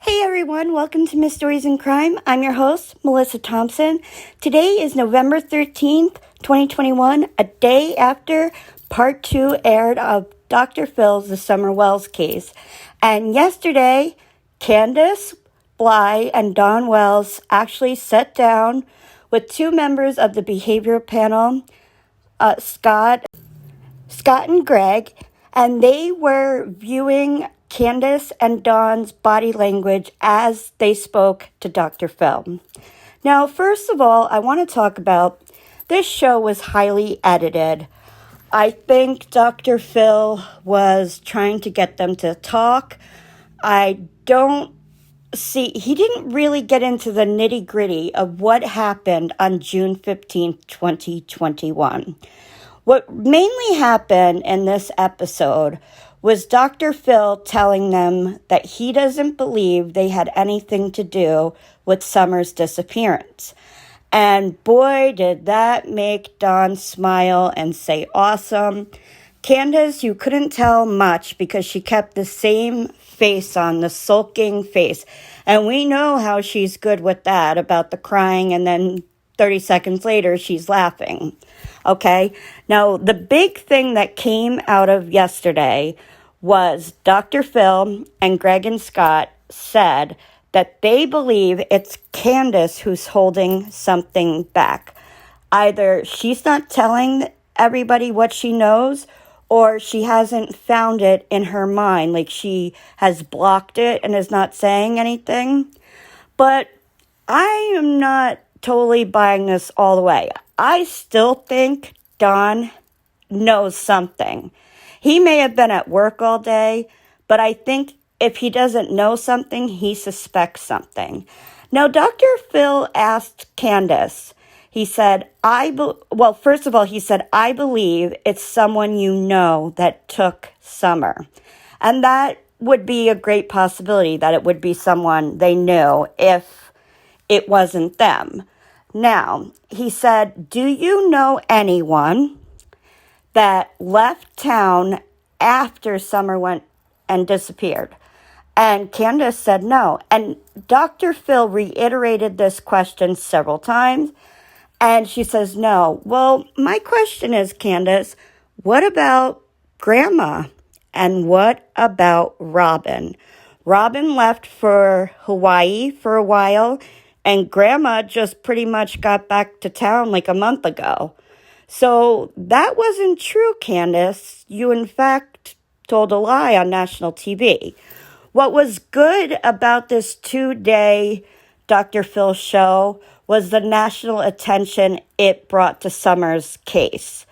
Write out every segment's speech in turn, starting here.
Hey everyone, welcome to Miss Stories in Crime. I'm your host, Melissa Thompson. Today is November 13th, 2021, a day after part 2 aired of Dr. Phil's The Summer Wells case. And yesterday, Candus Bly and Don Wells actually sat down with two members of the behavioral panel, Scott and Greg, and they were viewing Candus and Don's body language as they spoke to Dr. Phil. Now, first of all, I want to talk about this show was highly edited. I think Dr. Phil was trying to get them to talk. He didn't really get into the nitty gritty of what happened on June 15th, 2021. What mainly happened in this episode was Dr. Phil telling them that he doesn't believe they had anything to do with Summer's disappearance. And boy, did that make Dawn smile and say awesome. Candus, you couldn't tell much because she kept the same face on, the sulking face. And we know how she's good with that, about the crying, and then 30 seconds later, she's laughing. Okay? Now, the big thing that came out of yesterday was Dr. Phil and Greg and Scott said that they believe it's Candus who's holding something back. Either she's not telling everybody what she knows, or she hasn't found it in her mind, like she has blocked it and is not saying anything. But I am not totally buying this all the way. I still think Don knows something. He may have been at work all day, but I think if he doesn't know something, he suspects something. Now, Dr. Phil asked Candus, he said, first of all, he said, I believe it's someone you know that took Summer. And that would be a great possibility, that it would be someone they knew if it wasn't them. Now, he said, do you know anyone that left town after Summer went and disappeared? And Candus said no. And Dr. Phil reiterated this question several times, and she says no. Well, my question is, Candus, what about Grandma? And what about Robin? Robin left for Hawaii for a while, and Grandma just pretty much got back to town like a month ago. So that wasn't true, Candus. You, in fact, told a lie on national TV. What was good about this 2-day Dr. Phil show was the national attention it brought to Summer's case.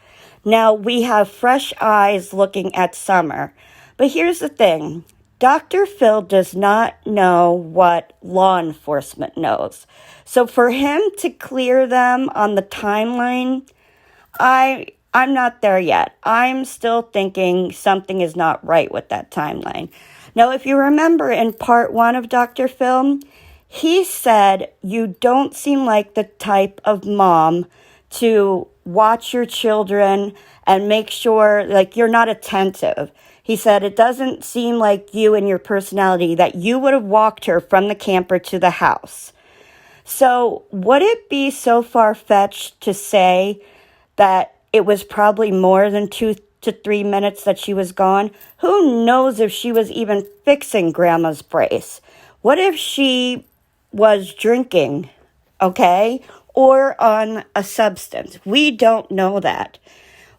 Now, we have fresh eyes looking at Summer. But here's the thing. Dr. Phil does not know what law enforcement knows. So for him to clear them on the timeline, I'm not there yet. I'm still thinking something is not right with that timeline. Now, if you remember in part 1 of Dr. Phil, he said you don't seem like the type of mom to watch your children and make sure, like, you're not attentive. He said it doesn't seem like you and your personality that you would have walked her from the camper to the house. So would it be so far-fetched to say that it was probably more than 2 to 3 minutes that she was gone? Who knows if she was even fixing Grandma's brace? What if she was drinking, okay, or on a substance? We don't know that.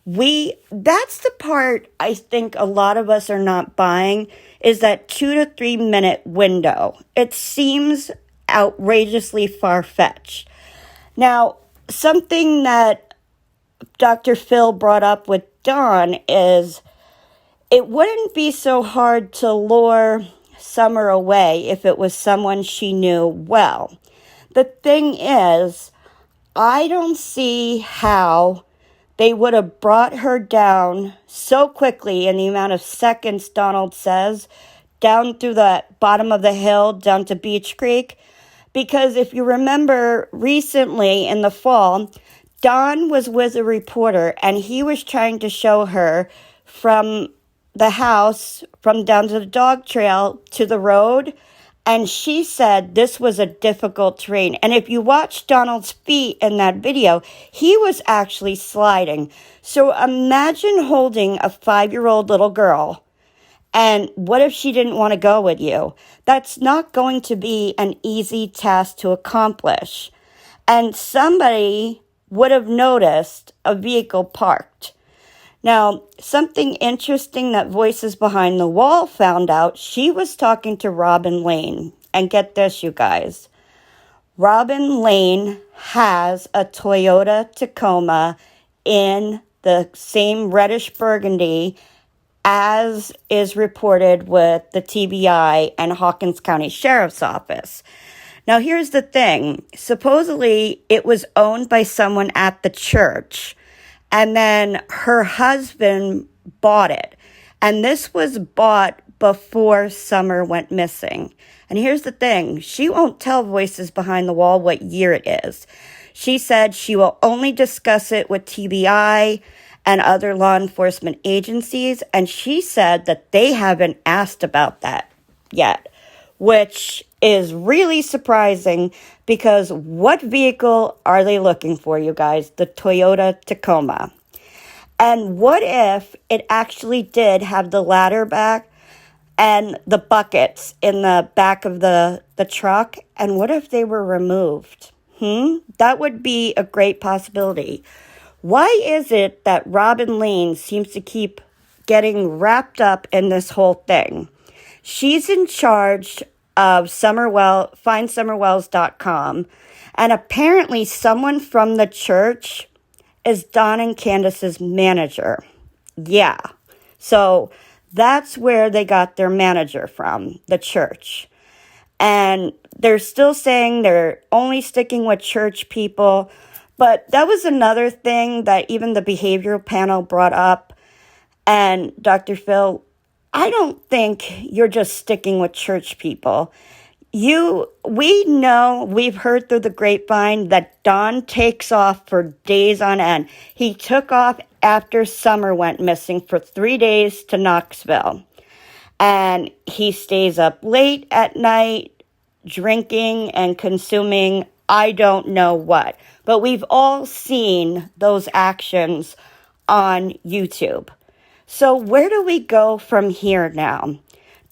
That's the part I think a lot of us are not buying, is that 2 to 3 minute window. It seems outrageously far-fetched. Now, something that Dr. Phil brought up with Dawn is it wouldn't be so hard to lure Summer away if it was someone she knew well. The thing is, I don't see how they would have brought her down so quickly in the amount of seconds Donald says, down through the bottom of the hill, down to Beach Creek. Because if you remember recently in the fall, Don was with a reporter and he was trying to show her from the house, from down to the dog trail to the road. And she said this was a difficult terrain. And if you watch Donald's feet in that video, he was actually sliding. So imagine holding a 5-year-old little girl. And what if she didn't want to go with you? That's not going to be an easy task to accomplish. And somebody would have noticed a vehicle parked. Now, something interesting that Voices Behind the Wall found out, she was talking to Robin Lane. And get this, you guys. Robin Lane has a Toyota Tacoma in the same reddish burgundy as is reported with the TBI and Hawkins County Sheriff's Office. Now, here's the thing. Supposedly, it was owned by someone at the church. And then her husband bought it. And this was bought before Summer went missing. And here's the thing. She won't tell Voices Behind the Wall what year it is. She said she will only discuss it with TBI and other law enforcement agencies. And she said that they haven't asked about that yet, which is really surprising because what vehicle are they looking for, you guys? The Toyota Tacoma. And what if it actually did have the ladder back and the buckets in the back of the truck? And what if they were removed? That would be a great possibility. Why is it that Robin Lane seems to keep getting wrapped up in this whole thing? She's in charge of findsummerwells.com. And apparently someone from the church is Don and Candus's manager. Yeah. So that's where they got their manager from, the church. And they're still saying they're only sticking with church people. But that was another thing that even the behavioral panel brought up. And Dr. Phil, I don't think you're just sticking with church people. We know, we've heard through the grapevine that Don takes off for days on end. He took off after Summer went missing for 3 days to Knoxville. And he stays up late at night, drinking and consuming I don't know what. But we've all seen those actions on YouTube. So where do we go from here now?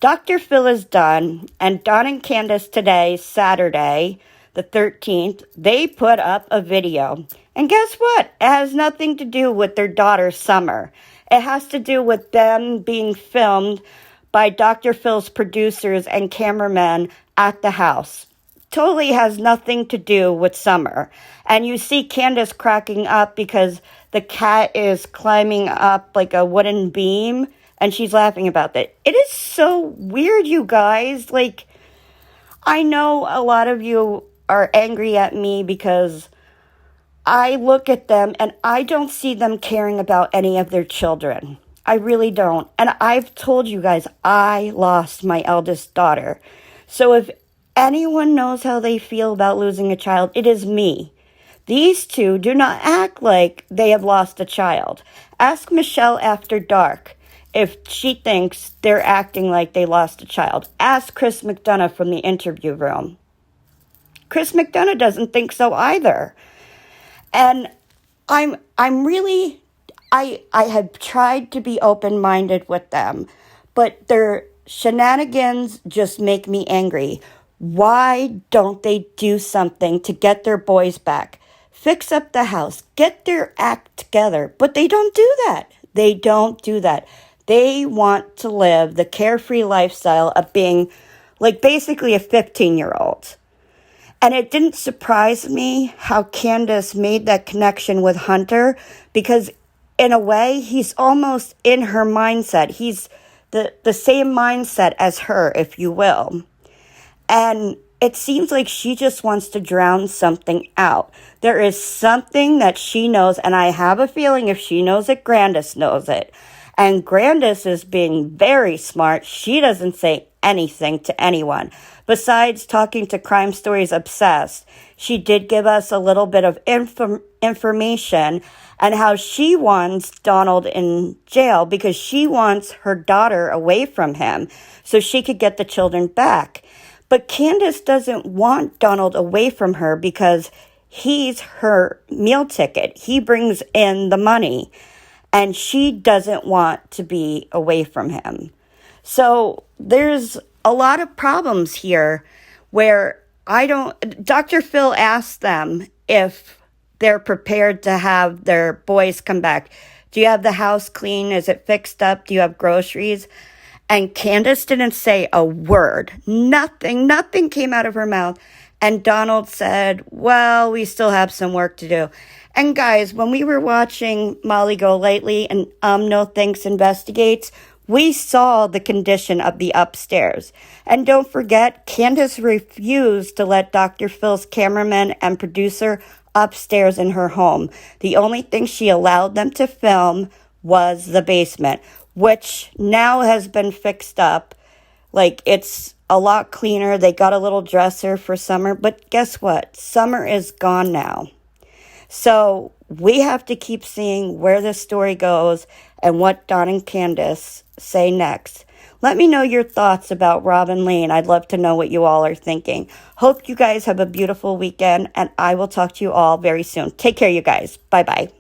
Dr. Phil is done, and Don and Candus today, Saturday, the 13th, they put up a video. And guess what? It has nothing to do with their daughter, Summer. It has to do with them being filmed by Dr. Phil's producers and cameramen at the house. Totally has nothing to do with Summer. And you see Candus cracking up because the cat is climbing up like a wooden beam, and she's laughing about that. It is so weird, you guys. Like, I know a lot of you are angry at me because I look at them and I don't see them caring about any of their children. I really don't. And I've told you guys, I lost my eldest daughter. So if anyone knows how they feel about losing a child, it is me. These two do not act like they have lost a child. Ask Michelle after dark if she thinks they're acting like they lost a child. Ask Chris McDonough from the interview room. Chris McDonough doesn't think so either. And I have tried to be open-minded with them, but their shenanigans just make me angry. Why don't they do something to get their boys back? Fix up the house, get their act together. But they don't do that. They don't do that. They want to live the carefree lifestyle of being like basically a 15-year-old. And it didn't surprise me how Candus made that connection with Hunter, because in a way, he's almost in her mindset. He's the same mindset as her, if you will. And it seems like she just wants to drown something out. There is something that she knows, and I have a feeling if she knows it, Grandis knows it. And Grandis is being very smart. She doesn't say anything to anyone. Besides talking to Crime Stories Obsessed, she did give us a little bit of information on how she wants Donald in jail because she wants her daughter away from him so she could get the children back. But Candus doesn't want Donald away from her because he's her meal ticket. He brings in the money, and she doesn't want to be away from him. So there's a lot of problems here where Dr. Phil asked them if they're prepared to have their boys come back. Do you have the house clean? Is it fixed up? Do you have groceries? And Candus didn't say a word. Nothing came out of her mouth. And Donald said, well, we still have some work to do. And guys, when we were watching Molly Go Lightly and No Thanks Investigates, we saw the condition of the upstairs. And don't forget, Candus refused to let Dr. Phil's cameraman and producer upstairs in her home. The only thing she allowed them to film was the basement, which now has been fixed up. Like, it's a lot cleaner. They got a little dresser for Summer, but guess what? Summer is gone now. So we have to keep seeing where this story goes and what Don and Candus say next. Let me know your thoughts about Rob and Lane. I'd love to know what you all are thinking. Hope you guys have a beautiful weekend, and I will talk to you all very soon. Take care, you guys. Bye-bye.